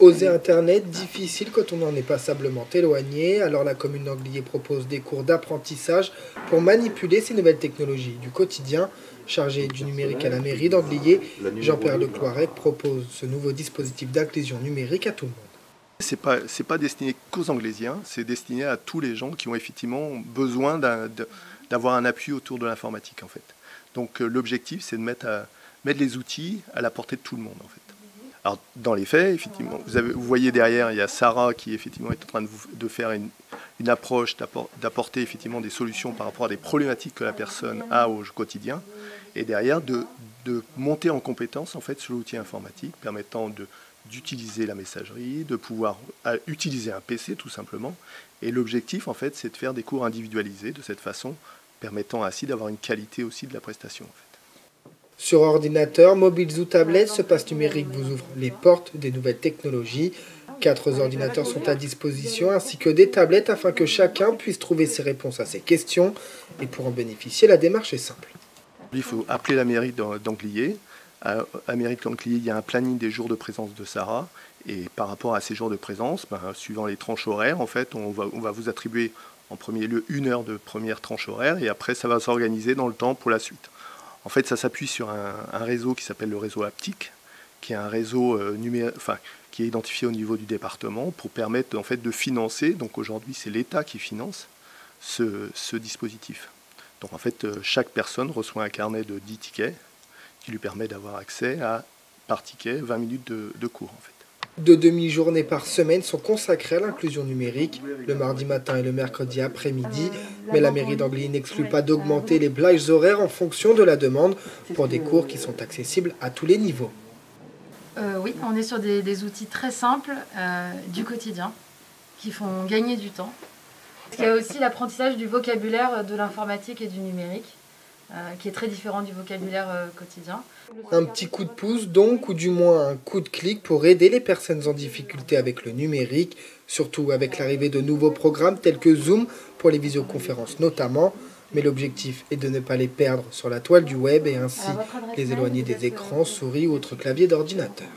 Oser Internet, difficile quand on n'en est passablement éloigné. Alors la commune d'Anglier propose des cours d'apprentissage pour manipuler ces nouvelles technologies du quotidien. Chargé du numérique à la mairie d'Anglier, Jean-Pierre Lecloirec propose ce nouveau dispositif d'inclusion numérique à tout le monde. C'est pas destiné qu'aux Anglésiens, c'est destiné à tous les gens qui ont effectivement besoin d'avoir un appui autour de l'informatique en fait. Donc l'objectif c'est de mettre les outils à la portée de tout le monde en fait. Alors dans les faits, effectivement, vous voyez derrière, il y a Sarah qui effectivement est en train de faire une approche, d'apporter effectivement des solutions par rapport à des problématiques que la personne a au quotidien, et derrière de monter en compétence en fait sur l'outil informatique permettant d'utiliser la messagerie, de pouvoir utiliser un PC tout simplement. Et l'objectif en fait c'est de faire des cours individualisés de cette façon, permettant ainsi d'avoir une qualité aussi de la prestation en fait. Sur ordinateur, mobiles ou tablettes, ce pass numérique vous ouvre les portes des nouvelles technologies. 4 ordinateurs sont à disposition ainsi que des tablettes afin que chacun puisse trouver ses réponses à ses questions. Et pour en bénéficier, la démarche est simple. Il faut appeler la mairie d'Anglier. À la mairie d'Anglier, il y a un planning des jours de présence de Sarah. Et par rapport à ces jours de présence, suivant les tranches horaires, en fait, on va vous attribuer en premier lieu 1 heure de première tranche horaire et après ça va s'organiser dans le temps pour la suite. En fait, ça s'appuie sur un réseau qui s'appelle le réseau Aptic, qui est un réseau qui est identifié au niveau du département pour permettre en fait de financer. Donc aujourd'hui, c'est l'État qui finance ce dispositif. Donc en fait, chaque personne reçoit un carnet de 10 tickets qui lui permet d'avoir accès à, par ticket, 20 minutes de cours en fait. 2 demi-journées par semaine sont consacrées à l'inclusion numérique, le mardi matin et le mercredi après-midi. Mais la mairie d'Anglier n'exclut pas d'augmenter les plages horaires en fonction de la demande pour des cours qui sont accessibles à tous les niveaux. Oui, on est sur des outils très simples du quotidien qui font gagner du temps. Il y a aussi l'apprentissage du vocabulaire de l'informatique et du numérique, qui est très différent du vocabulaire quotidien. Un petit coup de pouce donc, ou du moins un coup de clic pour aider les personnes en difficulté avec le numérique, surtout avec l'arrivée de nouveaux programmes tels que Zoom pour les visioconférences notamment. Mais l'objectif est de ne pas les perdre sur la toile du web et ainsi les éloigner des écrans, souris ou autres claviers d'ordinateur.